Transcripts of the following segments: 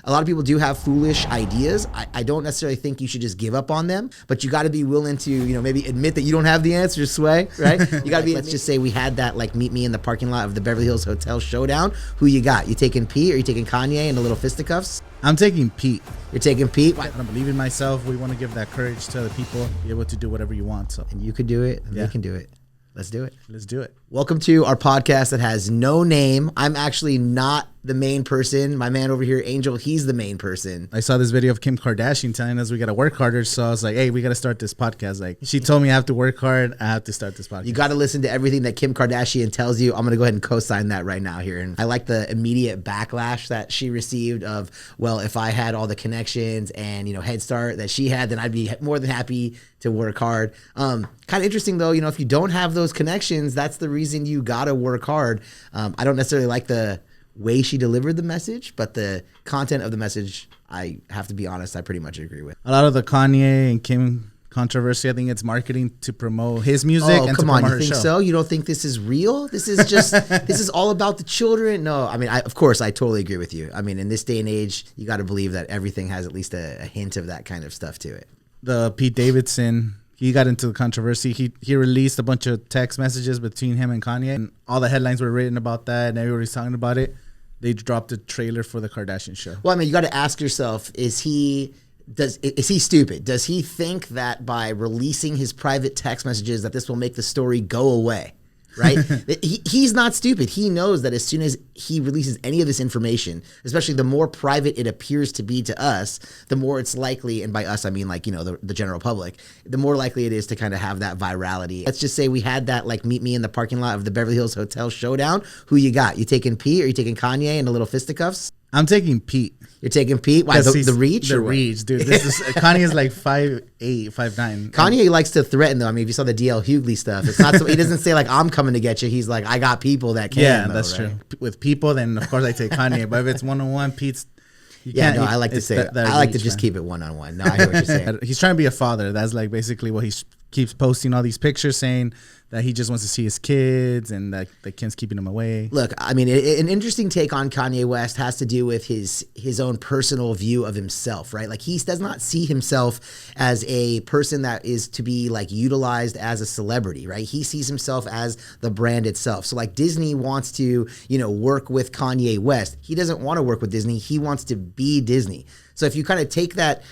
A lot of people do have foolish ideas. I don't necessarily think you should just give up on them, but you got to be willing to, maybe admit that you don't have the answers, Sway, right? You got to be, let's just say we had that, like, meet me in the parking lot of the Beverly Hills Hotel showdown. Who you got? You taking Pete or you taking Kanye and the little fisticuffs? I'm taking Pete. You're taking Pete? I don't believe in myself. We want to give that courage to other people, be able to do whatever you want. So, and you could do it, and they can do it. Let's do it. Let's do it. Welcome to our podcast that has no name. I'm actually not the main person. My man over here, Angel, he's the main person. I saw this video of Kim Kardashian telling us we got to work harder. So I was like, hey, we got to start this podcast. Like, she told me I have to work hard. I have to start this podcast. You got to listen to everything that Kim Kardashian tells you. I'm going to go ahead and co-sign that right now here. And I like the immediate backlash that she received of, well, if I had all the connections and, head start that she had, then I'd be more than happy to work hard. Kind of interesting though, if you don't have those connections, that's the reason you got to work hard. I don't necessarily like the way she delivered the message, but the content of the message, I have to be honest, I pretty much agree with. A lot of the Kanye and Kim controversy, I think it's marketing to promote his music. Oh, and come to on, promote you her think show. so? You don't think this is real? This is just, this is all about the children? No, I mean, of course, I totally agree with you. I mean, in this day and age, you got to believe that everything has at least a hint of that kind of stuff to it. The Pete Davidson, he got into the controversy. He released a bunch of text messages between him and Kanye, and all the headlines were written about that, and everybody's talking about it. They dropped a trailer for the Kardashian show. Well, I mean, you got to ask yourself, is he stupid? Does he think that by releasing his private text messages that this will make the story go away? Right? He's not stupid. He knows that as soon as he releases any of this information, especially the more private it appears to be to us, the more it's likely, and by us I mean like, the general public, the more likely it is to kind of have that virality. Let's just say we had that, like, meet me in the parking lot of the Beverly Hills Hotel showdown. Who you got? You taking Pete or you taking Kanye and the little fisticuffs? I'm taking Pete. You're taking Pete? Why, the reach? The reach, dude. Kanye is like 5'8", 5'9". Kanye likes to threaten, though. I mean, if you saw the DL Hughley stuff, it's not so, he doesn't say, like, I'm coming to get you. He's like, I got people that can. Yeah, though, that's right? true. With people, then, of course, I take Kanye. But if it's one-on-one, Pete's... Yeah, no, I like to say I like to just keep it one-on-one. No, I hear what you're saying. He's trying to be a father. That's like basically what he keeps posting all these pictures saying that he just wants to see his kids and that the Kim's keeping him away. Look, I mean, an interesting take on Kanye West has to do with his own personal view of himself, right? Like, he does not see himself as a person that is to be, like, utilized as a celebrity, right? He sees himself as the brand itself. So, like, Disney wants to, work with Kanye West. He doesn't want to work with Disney. He wants to be Disney. So if you kind of take that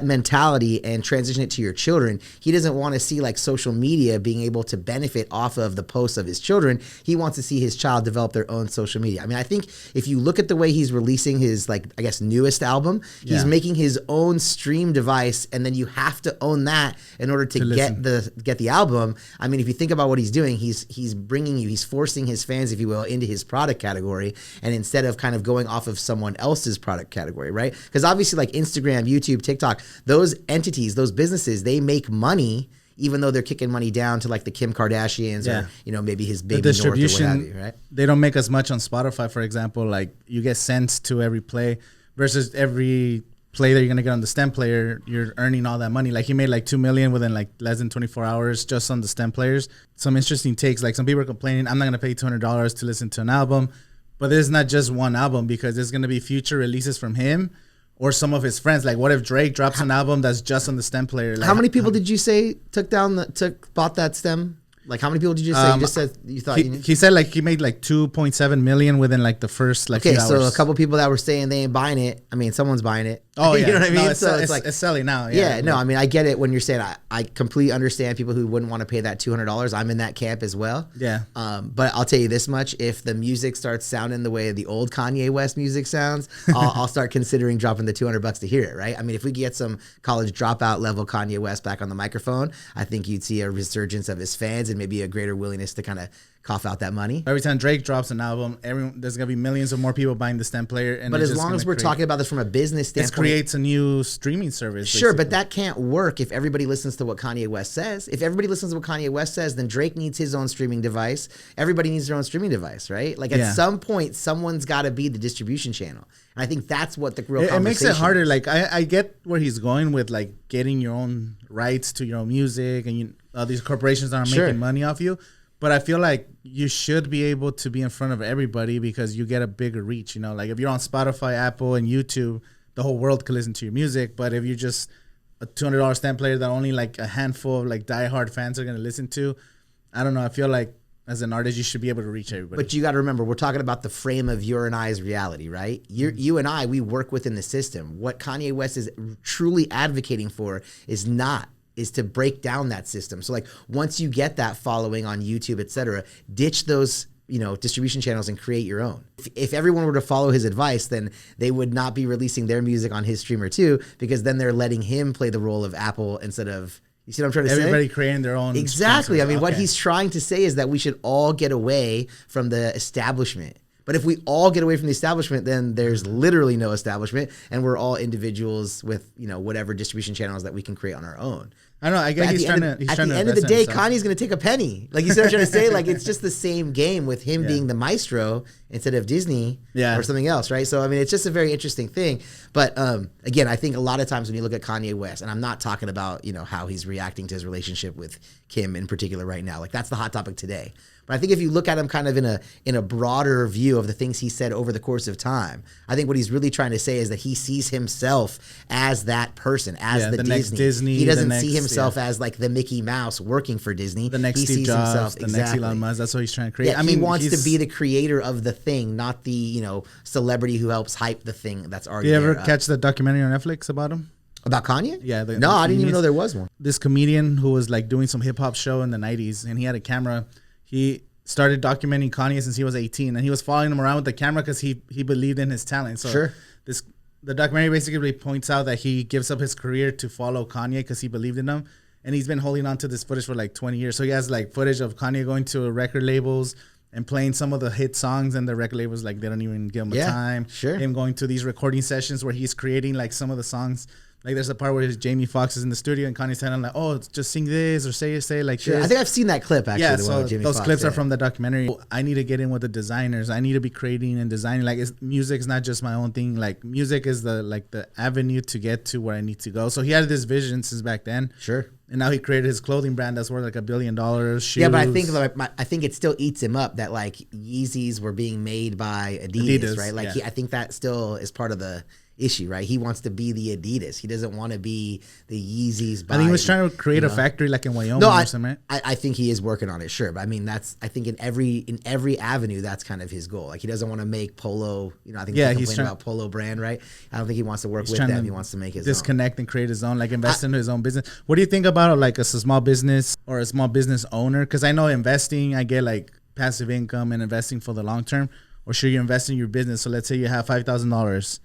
mentality and transition it to your children, he doesn't want to see, like, social media being able to benefit off of the posts of his children. He wants to see his child develop their own social media. I mean, I think if you look at the way he's releasing his, like, I guess, newest album, he's making his own stream device, and then you have to own that in order to get the album. I mean, if you think about what he's doing, he's forcing his fans, if you will, into his product category, and instead of kind of going off of someone else's product category, right? Because obviously, like Instagram, YouTube, TikTok, those entities, those businesses, they make money, even though they're kicking money down to, like, the Kim Kardashians or maybe his baby North or what have you, right? They don't make as much on Spotify, for example. Like, you get cents to every play versus every play that you're gonna get on the STEM player, you're earning all that money. Like, he made like $2 million within like less than 24 hours just on the STEM players. Some interesting takes. Like, some people are complaining, I'm not gonna pay $200 to listen to an album, but there's not just one album because there's gonna be future releases from him or some of his friends. Like, what if Drake drops an album that's just on the STEM player? Like, how many people did you say bought that STEM? Like, how many people did you say? You just said you thought he said, like, he made like 2.7 million within like the first, like, few hours. So a couple people that were saying they ain't buying it. I mean, someone's buying it. Oh, yeah. You know what I mean? No, so it's like, it's selling now. Yeah, no, I mean, I get it when you're saying, I completely understand people who wouldn't want to pay that $200. I'm in that camp as well. Yeah. But I'll tell you this much: if the music starts sounding the way the old Kanye West music sounds, I'll start considering dropping the $200 to hear it. Right? I mean, if we get some college dropout level Kanye West back on the microphone, I think you'd see a resurgence of his fans and maybe a greater willingness to kind of cough out that money. Every time Drake drops an album, there's gonna be millions of more people buying the STEM player. But as long as we're talking about this from a business standpoint, this creates a new streaming service. Sure, basically. But that can't work if everybody listens to what Kanye West says. If everybody listens to what Kanye West says, then Drake needs his own streaming device. Everybody needs their own streaming device, right? Like, at some point, someone's got to be the distribution channel. And I think that's what the real conversation it makes it harder. Like, I get where he's going with, like, getting your own rights to your own music and these corporations aren't making money off you. But I feel like you should be able to be in front of everybody because you get a bigger reach. You know, like if you're on Spotify, Apple, and YouTube, the whole world could listen to your music. But if you're just a $200 stamp player that only like a handful of like diehard fans are going to listen to, I don't know. I feel like as an artist, you should be able to reach everybody. But you got to remember, we're talking about the frame of your and I's reality, right? You and I, we work within the system. What Kanye West is truly advocating for is to break down that system. So like once you get that following on YouTube, et cetera, ditch those, distribution channels and create your own. If everyone were to follow his advice, then they would not be releasing their music on his streamer too, because then they're letting him play the role of Apple instead of, you see what I'm trying to say? Everybody creating their own. Exactly. sponsors. I mean, what he's trying to say is that we should all get away from the establishment. But if we all get away from the establishment, then there's literally no establishment, and we're all individuals with, whatever distribution channels that we can create on our own. I don't know. I guess he's trying to. At the end of the day, Kanye's going to take a penny. Like, you see what I'm trying to say? Like, it's just the same game with him being the maestro instead of Disney or something else, right? So, I mean, it's just a very interesting thing. But again, I think a lot of times when you look at Kanye West, and I'm not talking about, how he's reacting to his relationship with Kim in particular right now. Like, that's the hot topic today. But I think if you look at him kind of in a broader view of the things he said over the course of time, I think what he's really trying to say is that he sees himself as that person, as the next Disney. He doesn't see himself as like the Mickey Mouse working for Disney. The next he Steve sees Jobs, himself, the next Elon Musk. That's what he's trying to create. Yeah, I mean, he wants to be the creator of the thing, not the celebrity who helps hype the thing that's already there. You ever there. catch the documentary on Netflix about him? About Kanye? Yeah. No, I didn't even know there was one. This comedian who was like doing some hip hop show in the 90s, and he had a camera. He started documenting Kanye since he was 18, and he was following him around with the camera because he believed in his talent. So the documentary basically points out that he gives up his career to follow Kanye because he believed in him, and he's been holding on to this footage for like 20 years. So he has like footage of Kanye going to record labels and playing some of the hit songs, and the record labels like they don't even give him a time. Sure. Him going to these recording sessions where he's creating like some of the songs. Like there's a part where Jamie Foxx is in the studio and Kanye's telling him like, "Oh, just sing this or say like this." I think I've seen that clip actually. Yeah, the one so with Jamie those Foxx, clips are from the documentary. I need to get in with the designers. I need to be creating and designing. Like music is not just my own thing. Like music is the avenue to get to where I need to go. So he had this vision since back then. Sure. And now he created his clothing brand that's worth like $1 billion. Shoes. Yeah, but I think it still eats him up that like Yeezys were being made by Adidas, right? Like I think that still is part of the issue, right? He wants to be the Adidas. He doesn't want to be the Yeezys. I think he was trying to create a factory like in Wyoming or something, right? I think he is working on it, sure. But I mean, I think in every avenue, that's kind of his goal. Like he doesn't want to make Polo. I think he's complaining about Polo brand, right? I don't think he wants to work with them. He wants to make his disconnect and create his own, like invest into his own business. What do you think about like a small business or a small business owner? Because I know investing, I get like passive income and investing for the long term. Or should you invest in your business? So let's say you have $5,000.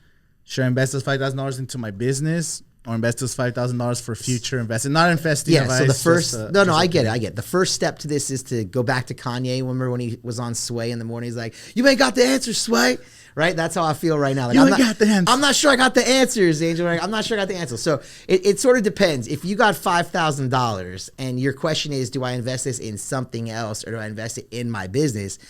Should I invest this $5,000 into my business or invest this $5,000 for future investing? Not investing. Yeah. So the first, I get it. The first step to this is to go back to Kanye. Remember when he was on Sway in the morning? He's like, "You ain't got the answers, Sway." Right. That's how I feel right now. Like, got the answers. I'm not sure I got the answers, Angel. I'm not sure I got the answers. So it sort of depends. If you got $5,000 and your question is, do I invest this in something else or do I invest it in my business?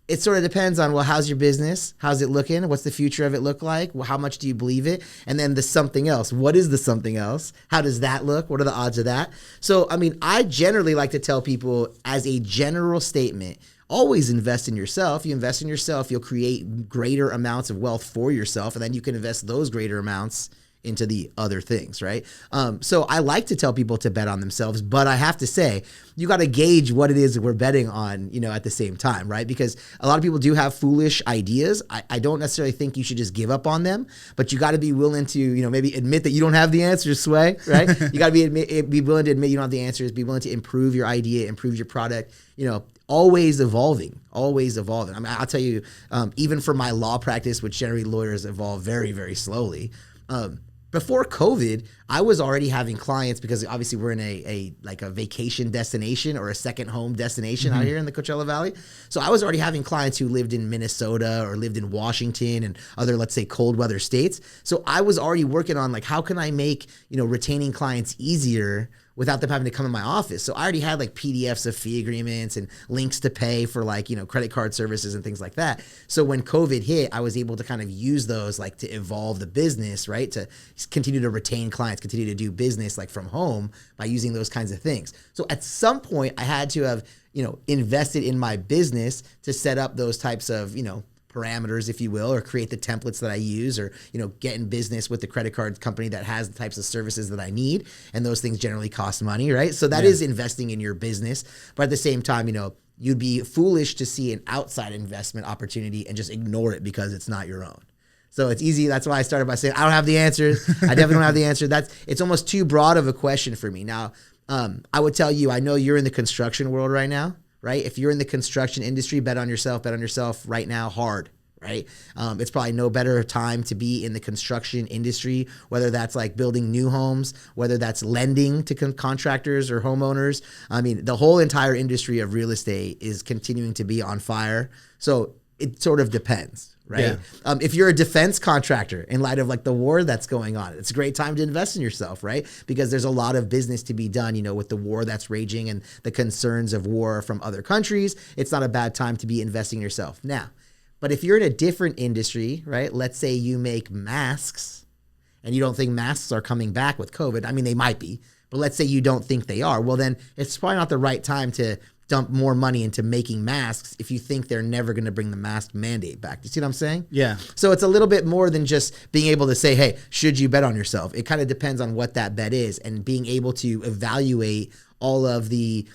It sort of depends on, well, how's your business? How's it looking? What's the future of it look like? Well, how much do you believe it? And then the something else. What is the something else? How does that look? What are the odds of that? So, I mean, I generally like to tell people as a general statement, always invest in yourself. You invest in yourself, you'll create greater amounts of wealth for yourself, and then you can invest those greater amounts into the other things, right? So I like to tell people to bet on themselves, but I have to say, you got to gauge what it is that we're betting on, at the same time, right? Because a lot of people do have foolish ideas. I don't necessarily think you should just give up on them, but you got to be willing to, maybe admit that you don't have the answers, Sway, right? You got to be willing to admit you don't have the answers, be willing to improve your idea, improve your product, always evolving. I mean, I'll tell you, even for my law practice, which generally lawyers evolve very, very slowly, before COVID, I was already having clients because obviously we're in a vacation destination or a second home destination out here in the Coachella Valley. So I was already having clients who lived in Minnesota or lived in Washington and other, let's say, cold weather states. So I was already working on how can I make, retaining clients easier without them having to come in my office. So I already had PDFs of fee agreements and links to pay for credit card services and things like that. So when COVID hit, I was able to kind of use those to evolve the business, right? To continue to retain clients, continue to do business from home by using those kinds of things. So at some point I had to have invested in my business to set up those types of, parameters, if you will, or create the templates that I use, or, get in business with the credit card company that has the types of services that I need. And those things generally cost money, right? So that is investing in your business. But at the same time, you'd be foolish to see an outside investment opportunity and just ignore it because it's not your own. So it's easy. That's why I started by saying, I don't have the answers. I definitely don't have the answer. It's almost too broad of a question for me. Now, I would tell you, I know you're in the construction world right now, right? If you're in the construction industry, bet on yourself right now hard, right? It's probably no better time to be in the construction industry, whether that's like building new homes, whether that's lending to contractors or homeowners. I mean, the whole entire industry of real estate is continuing to be on fire. So it sort of depends, right? Yeah. If you're a defense contractor, in light of like the war that's going on, it's a great time to invest in yourself, right? Because there's a lot of business to be done, with the war that's raging and the concerns of war from other countries. It's not a bad time to be investing in yourself. Now, but if you're in a different industry, right? Let's say you make masks and you don't think masks are coming back with COVID. I mean, they might be, but let's say you don't think they are. Well, then it's probably not the right time to dump more money into making masks if you think they're never going to bring the mask mandate back. You see what I'm saying? Yeah. So it's a little bit more than just being able to say, hey, should you bet on yourself? It kind of depends on what that bet is, and being able to evaluate all of the,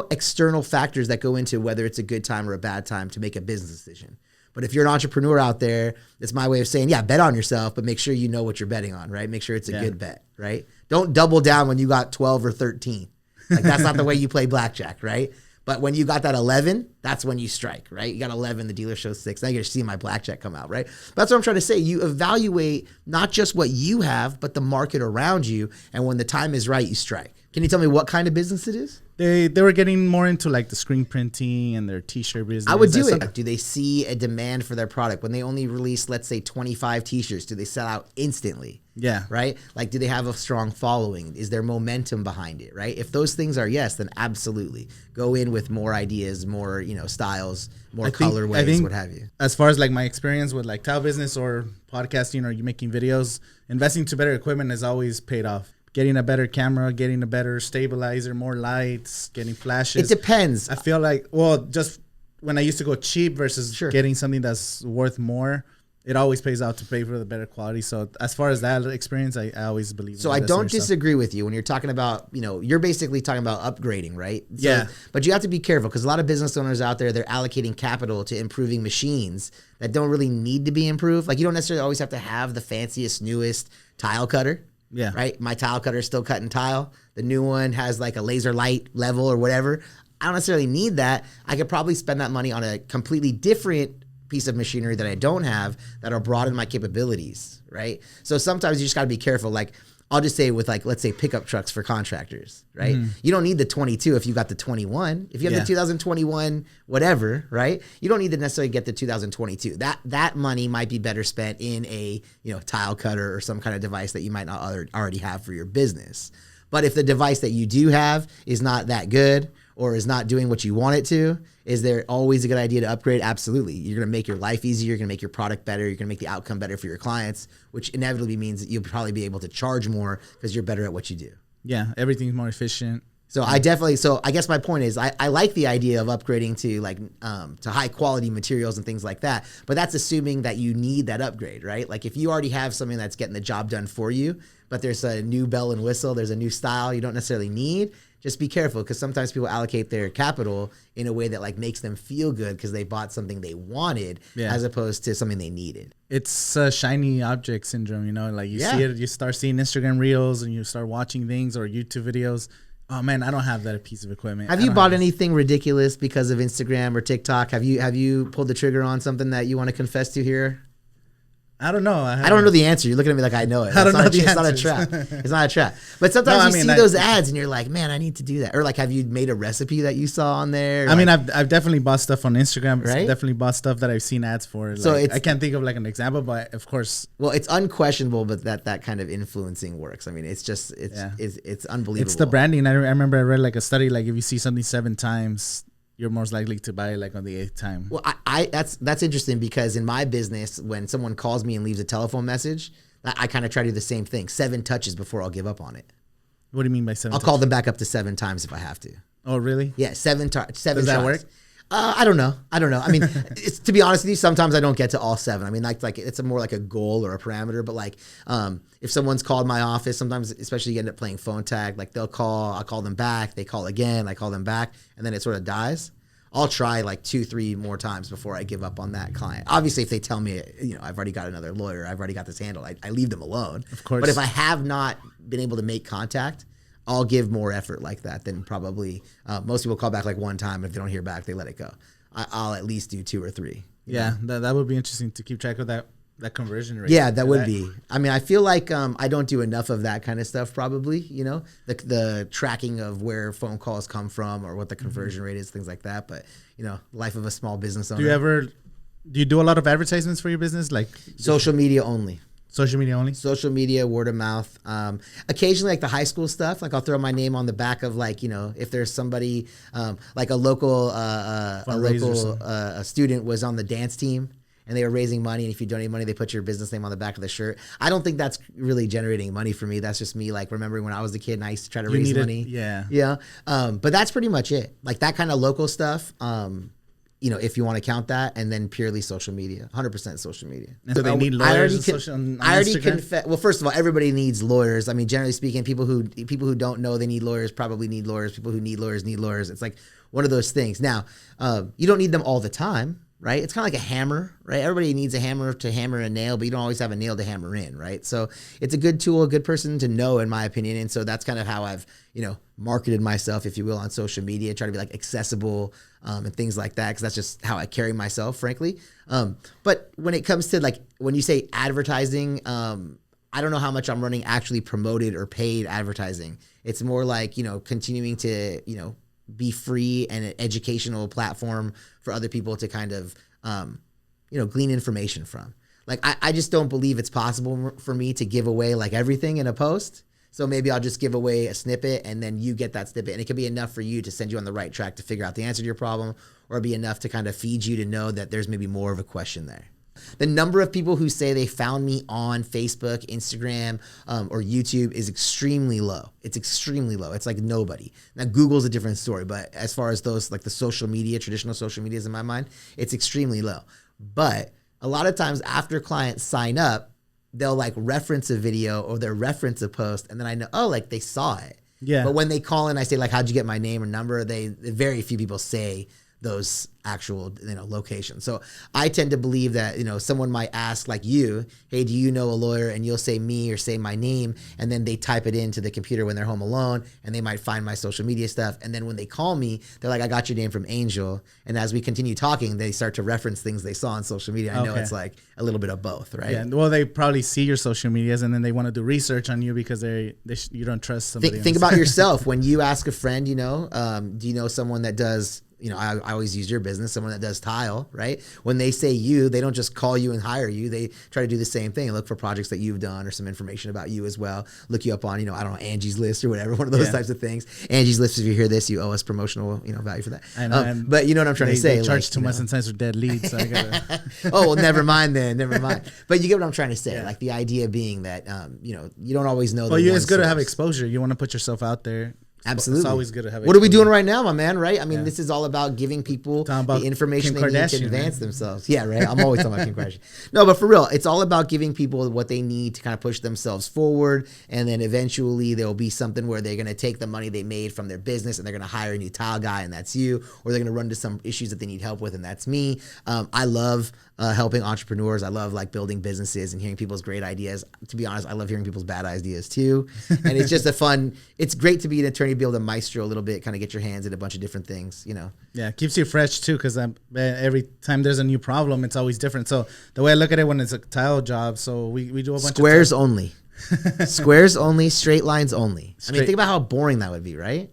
external factors that go into whether it's a good time or a bad time to make a business decision. But if you're an entrepreneur out there, it's my way of saying, yeah, bet on yourself, but make sure you know what you're betting on, right? Make sure it's a good bet, right? Don't double down when you got 12 or 13. Like, that's not the way you play blackjack, right? But when you got that 11, that's when you strike, right? You got 11, the dealer shows 6. Now you're going to see my blackjack come out, right? But that's what I'm trying to say. You evaluate not just what you have, but the market around you. And when the time is right, you strike. Can you tell me what kind of business it is? They were getting more into like the screen printing and their t-shirt business. I would do it. Do they see a demand for their product? When they only release, let's say, 25 t-shirts, do they sell out instantly? Yeah. Right? Like, do they have a strong following? Is there momentum behind it, right? If those things are yes, then absolutely. Go in with more ideas, more, styles, more colorways, what have you. As far as like my experience with like tile business or podcasting or you making videos, investing to better equipment has always paid off. Getting a better camera, getting a better stabilizer, more lights, getting flashes. It depends. I feel like, just when I used to go cheap versus getting something that's worth more, it always pays out to pay for the better quality. So as far as that experience, I always believe. So I don't disagree with you when you're talking about, you're basically talking about upgrading, right? So, yeah. But you have to be careful because a lot of business owners out there, they're allocating capital to improving machines that don't really need to be improved. Like, you don't necessarily always have to have the fanciest, newest tile cutter. Yeah. Right. My tile cutter is still cutting tile. The new one has like a laser light level or whatever. I don't necessarily need that. I could probably spend that money on a completely different piece of machinery that I don't have that'll broaden my capabilities. Right. So sometimes you just got to be careful. Like, I'll just say with like, let's say pickup trucks for contractors, right? Mm-hmm. You don't need the 22 if you got the 21. If you have the 2021, whatever, right? You don't need to necessarily get the 2022. That money might be better spent in a, tile cutter or some kind of device that you might not already have for your business. But if the device that you do have is not that good or is not doing what you want it to, is there always a good idea to upgrade? Absolutely. You're going to make your life easier. You're going to make your product better. You're going to make the outcome better for your clients, which inevitably means that you'll probably be able to charge more because you're better at what you do. Yeah, everything's more efficient. So I guess my point is I like the idea of upgrading to like to high quality materials and things like that, but that's assuming that you need that upgrade, right? Like, if you already have something that's getting the job done for you, but there's a new bell and whistle, there's a new style you don't necessarily need, just be careful because sometimes people allocate their capital in a way that like makes them feel good because they bought something they wanted as opposed to something they needed. It's a shiny object syndrome, like you see it, you start seeing Instagram reels and you start watching things or YouTube videos. Oh man, I don't have that piece of equipment. Have you bought anything ridiculous because of Instagram or TikTok? Have you pulled the trigger on something that you want to confess to here? I don't know. I don't know the answer. You're looking at me like I know it. I don't know the answer. It's not a trap. It's not a trap. But sometimes you see those ads and you're like, man, I need to do that. Or like, have you made a recipe that you saw on there? I mean, I've definitely bought stuff on Instagram. Right? Definitely bought stuff that I've seen ads for. So I can't think of like an example, but of course. Well, it's unquestionable, but that kind of influencing works. I mean, it's unbelievable. It's the branding. I remember I read like a study, like if you see something 7 times, you're most likely to buy it like on the 8th time. Well, that's interesting because in my business, when someone calls me and leaves a telephone message, I kind of try to do the same thing. 7 touches before I'll give up on it. What do you mean by 7? I'll call them back up to 7 times if I have to. Oh, really? Yeah, seven Does shots. that work? I don't know. I mean, to be honest with you, sometimes I don't get to all 7. I mean, like it's more like a goal or a parameter. But like, if someone's called my office, sometimes, especially you end up playing phone tag. Like they'll call, I call them back. They call again, I call them back, and then it sort of dies. I'll try like 2-3 more times before I give up on that client. Obviously, if they tell me, I've already got another lawyer, I've already got this handled, I leave them alone. Of course. But if I have not been able to make contact, I'll give more effort like that than probably most people call back like one time. If they don't hear back, they let it go. I'll at least do 2 or 3. Yeah, that would be interesting to keep track of that conversion rate. Yeah, that would be. I mean, I feel like I don't do enough of that kind of stuff probably, the tracking of where phone calls come from or what the conversion rate is, things like that. But, life of a small business owner. Do you do a lot of advertisements for your business? Like social media only? Social media only? Social media, word of mouth. Occasionally, like the high school stuff, like I'll throw my name on the back of like, if there's somebody, like a local student was on the dance team and they were raising money. And if you donate money, they put your business name on the back of the shirt. I don't think that's really generating money for me. That's just me like remembering when I was a kid and I used to try to raise money. Yeah. Yeah. But that's pretty much it. Like that kind of local stuff. If you want to count that, and then purely social media, 100% social media. And so they need lawyers on Instagram? Well, first of all, everybody needs lawyers. I mean, generally speaking, people who don't know they need lawyers probably need lawyers. People who need lawyers need lawyers. It's like one of those things. Now, you don't need them all the time, right? It's kind of like a hammer, right? Everybody needs a hammer to hammer a nail, but you don't always have a nail to hammer in, right? So it's a good tool, a good person to know, in my opinion. And so that's kind of how I've, marketed myself, if you will, on social media, try to be like accessible and things like that, because that's just how I carry myself, frankly. But when it comes to like, when you say advertising, I don't know how much I'm running actually promoted or paid advertising. It's more like, continuing to, be free and an educational platform for other people to kind of, glean information from. Like, I just don't believe it's possible for me to give away like everything in a post. So maybe I'll just give away a snippet and then you get that snippet, and it could be enough for you to send you on the right track to figure out the answer to your problem, or be enough to kind of feed you to know that there's maybe more of a question there. The number of people who say they found me on Facebook, Instagram, or YouTube is extremely low. It's extremely low. It's like nobody. Now, Google's a different story, but as far as those, like the social media, traditional social medias in my mind, it's extremely low. But a lot of times after clients sign up, they'll like reference a video or they'll reference a post, and then I know, oh, like they saw it. Yeah. But when they call in, I say like, how'd you get my name or number? Very few people say those actual locations. So I tend to believe that someone might ask like you, hey, do you know a lawyer? And you'll say me or say my name, and then they type it into the computer when they're home alone, and they might find my social media stuff, and then when they call me, they're like, I got your name from Angel. And as we continue talking, they start to reference things they saw on social media. I know it's like a little bit of both, right? Yeah. Well, they probably see your social medias and then they want to do research on you because you don't trust somebody. Think about yourself when you ask a friend, do you know someone that does, I always use your business, someone that does tile, right? When they say you, they don't just call you and hire you. They try to do the same thing. Look for projects that you've done or some information about you as well. Look you up on, I don't know, Angie's List or whatever, one of those types of things. Angie's List, if you hear this, you owe us promotional, value for that. I know. But you know what I'm trying to say. They charge too much sometimes for dead leads. So I gotta... Oh, well, never mind then. Never mind. But you get what I'm trying to say. Yeah. Like the idea being that, you don't always know. Well, it's good to have exposure. You want to put yourself out there. Absolutely. It's always good to have. What are we doing right now, my man? Right? I mean, this is all about giving people the information Kim they need to advance themselves. Yeah, right. I'm always talking about Kim Kardashian. No, but for real, it's all about giving people what they need to kind of push themselves forward, and then eventually there will be something where they're going to take the money they made from their business and they're going to hire a new tile guy, and that's you, or they're going to run into some issues that they need help with, and that's me. I love helping entrepreneurs. I love like building businesses and hearing people's great ideas. To be honest, I love hearing people's bad ideas too. And it's just it's great to be an attorney, be able to maestro a little bit, kind of get your hands in a bunch of different things, Yeah, it keeps you fresh too, because every time there's a new problem, it's always different. So the way I look at it when it's a tile job, so we do a bunch squares of only. Squares only, straight lines only. I mean, think about how boring that would be, right?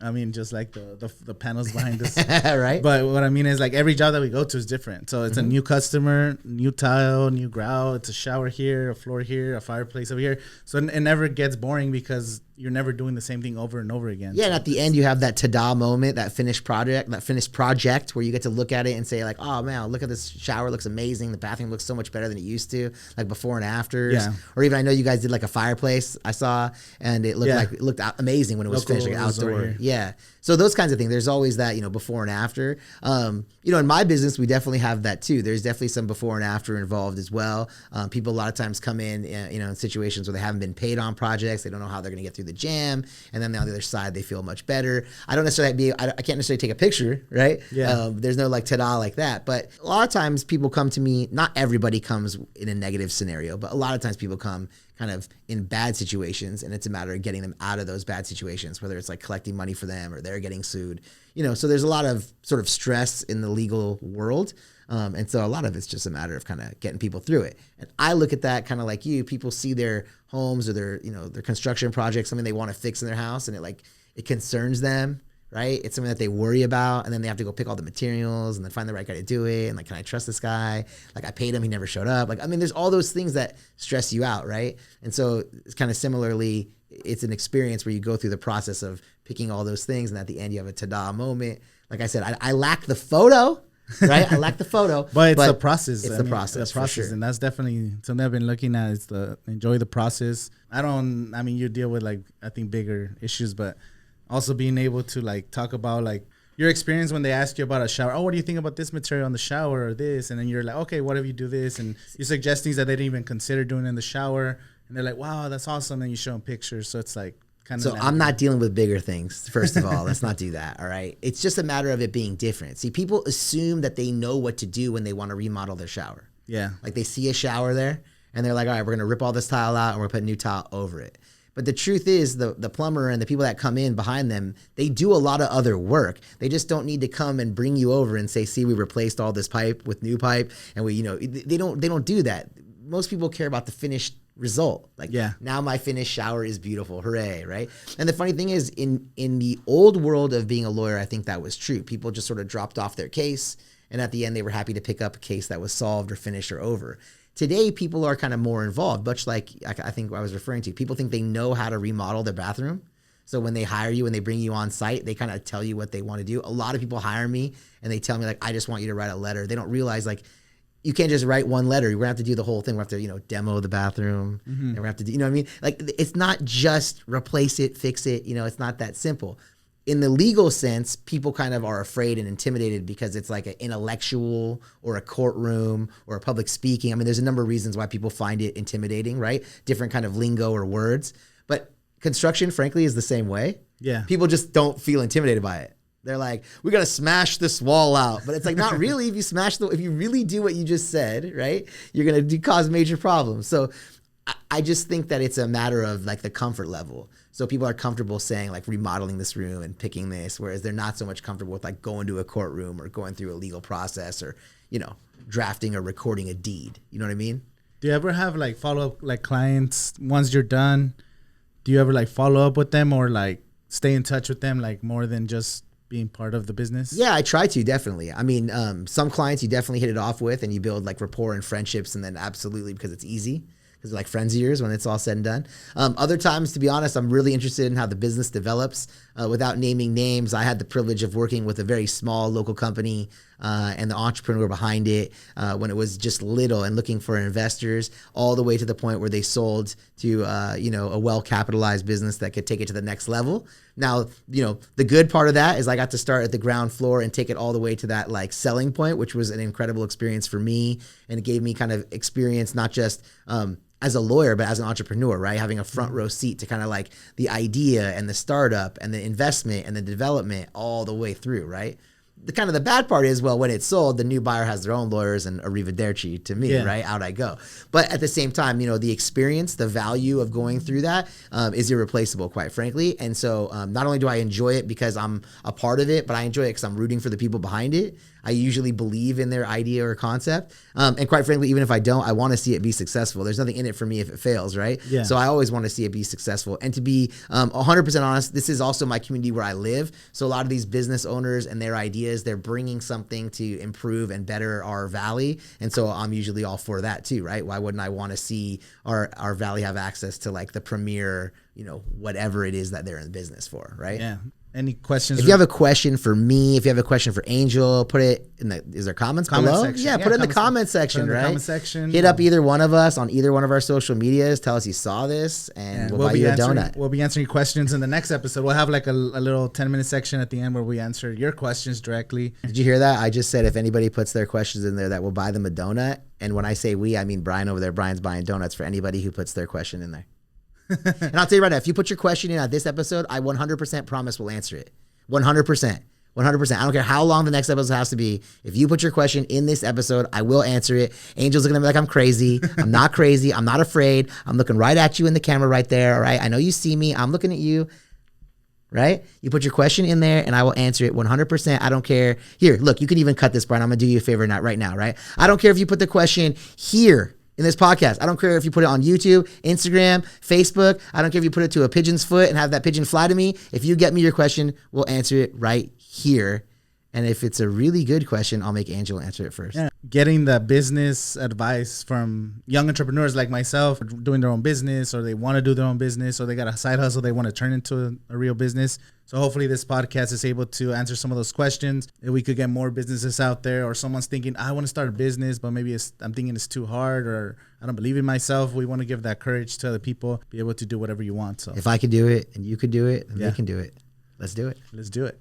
I mean, just like the panels behind us. Right. But what I mean is like every job that we go to is different. So it's a new customer, new tile, new grout. It's a shower here, a floor here, a fireplace over here. So it never gets boring because you're never doing the same thing over and over again. Yeah, and at the end you have that ta-da moment, that finished project where you get to look at it and say like, oh man, look at this shower, looks amazing. The bathroom looks so much better than it used to, like before and afters. Yeah. Or even I know you guys did like a fireplace I saw, and it looked it looked amazing when it was finished, like outdoor. Yeah. Yeah. So those kinds of things, there's always that, before and after. In my business, we definitely have that too. There's definitely some before and after involved as well. People a lot of times come in situations where they haven't been paid on projects. They don't know how they're going to get through the jam. And then on the other side, they feel much better. I don't necessarily I can't necessarily take a picture, right? Yeah. There's no like ta-da like that. But a lot of times people come to me, not everybody comes in a negative scenario, but a lot of times people come kind of in bad situations, and it's a matter of getting them out of those bad situations, whether it's like collecting money for them or they're getting sued, so there's a lot of sort of stress in the legal world. And so a lot of it's just a matter of kind of getting people through it. And I look at that kind of like you. People see their homes or their construction project, something they want to fix in their house, and it concerns them, right? It's something that they worry about, and then they have to go pick all the materials and then find the right guy to do it. And like, can I trust this guy? Like, I paid him, he never showed up. Like, I mean, there's all those things that stress you out, right? And so it's kind of similarly, it's an experience where you go through the process of picking all those things, and at the end you have a ta-da moment. Like I said, I lack the photo, right? I lack the photo. But it's the process. It's the process, for sure. And that's definitely something I've been looking at, is enjoy the process. You deal with like, I think, bigger issues, but also being able to like talk about like your experience when they ask you about a shower. Oh, what do you think about this material on the shower or this? And then you're like, okay, what if you do this? And you suggest things that they didn't even consider doing in the shower. And they're like, wow, that's awesome. And you show them pictures. So it's like kind of. So I'm not dealing with bigger things. First of all, let's not do that. All right. It's just a matter of it being different. See, people assume that they know what to do when they want to remodel their shower. Yeah. Like they see a shower there and they're like, all right, we're going to rip all this tile out and we're going to put a new tile over it. But the truth is the plumber and the people that come in behind them, they do a lot of other work. They just don't need to come and bring you over and say, see, we replaced all this pipe with new pipe. And they don't do that. Most people care about the finished result. Like, now my finished shower is beautiful. Hooray, right? And the funny thing is, in the old world of being a lawyer, I think that was true. People just sort of dropped off their case, and at the end, they were happy to pick up a case that was solved or finished or over. Today, people are kind of more involved, much like I think I was referring to. People think they know how to remodel their bathroom. So when they hire you and they bring you on site, they kind of tell you what they want to do. A lot of people hire me and they tell me like, I just want you to write a letter. They don't realize like, you can't just write one letter. We're gonna have to do the whole thing. We have to, demo the bathroom. And we have to do, what I mean? Like, it's not just replace it, fix it. It's not that simple. In the legal sense, people kind of are afraid and intimidated because it's like an intellectual or a courtroom or a public speaking. I mean, there's a number of reasons why people find it intimidating, right? Different kind of lingo or words. But construction, frankly, is the same way. Yeah. People just don't feel intimidated by it. They're like, we got to smash this wall out. But it's like, not really. If you really do what you just said, right, you're going to cause major problems. So I just think that it's a matter of like the comfort level. So people are comfortable saying like remodeling this room and picking this, whereas they're not so much comfortable with like going to a courtroom or going through a legal process or, drafting or recording a deed. You know what I mean? Do you ever have like follow-up like clients once you're done? Do you ever like follow up with them or like stay in touch with them like more than just being part of the business? Yeah, I try to, definitely. I mean, some clients you definitely hit it off with and you build like rapport and friendships, and then absolutely, because it's easy, because they're like friends of yours when it's all said and done. Other times, to be honest, I'm really interested in how the business develops. Without naming names, I had the privilege of working with a very small local company and the entrepreneur behind it when it was just little and looking for investors, all the way to the point where they sold to a well-capitalized business that could take it to the next level. Now, the good part of that is I got to start at the ground floor and take it all the way to that like selling point, which was an incredible experience for me. And it gave me kind of experience, not just as a lawyer, but as an entrepreneur, right? Having a front row seat to kind of like the idea and the startup and the investment and the development all the way through, right? The bad part is, well, when it's sold, the new buyer has their own lawyers and arrivederci to me, right? Out I go. But at the same time, the experience, the value of going through that is irreplaceable, quite frankly. And so not only do I enjoy it because I'm a part of it, but I enjoy it because I'm rooting for the people behind it. I usually believe in their idea or concept. And quite frankly, even if I don't, I want to see it be successful. There's nothing in it for me if it fails, right? Yeah. So I always want to see it be successful. And to be 100% honest, this is also my community where I live. So a lot of these business owners and their ideas, they're bringing something to improve and better our valley. And so I'm usually all for that too, right? Why wouldn't I want to see our valley have access to like the premier, whatever it is that they're in business for, right? Yeah. Any questions? If you have a question for me, if you have a question for Angel, put it in the. Is there comments below? Section. Yeah, put it in the comment section, right? Comment section. Hit up either one of us on either one of our social medias. Tell us you saw this, and we'll buy you a donut. We'll be answering questions in the next episode. We'll have like a little 10-minute section at the end where we answer your questions directly. Did you hear that? I just said if anybody puts their questions in there, that we'll buy them a donut. And when I say we, I mean Brian over there. Brian's buying donuts for anybody who puts their question in there. And I'll tell you right now, if you put your question in at this episode, I 100% promise we'll answer it. 100%. 100%. I don't care how long the next episode has to be. If you put your question in this episode, I will answer it. Angel's looking at me like I'm crazy. I'm not crazy. I'm not afraid. I'm looking right at you in the camera right there. All right. I know you see me. I'm looking at you. Right? You put your question in there and I will answer it 100%. I don't care. Here, look, you can even cut this, Brian. I'm going to do you a favor right now, right? I don't care if you put the question here in this podcast. I don't care if you put it on YouTube, Instagram, Facebook. I don't care if you put it to a pigeon's foot and have that pigeon fly to me. If you get me your question, we'll answer it right here. And if it's a really good question, I'll make Angel answer it first. Yeah. Getting the business advice from young entrepreneurs like myself, doing their own business, or they want to do their own business, or they got a side hustle they want to turn into a real business. So hopefully this podcast is able to answer some of those questions. If we could get more businesses out there, or someone's thinking, I want to start a business, but maybe I'm thinking it's too hard, or I don't believe in myself. We want to give that courage to other people, be able to do whatever you want. So if I could do it and you could do it, then they can do it. Let's do it. Let's do it.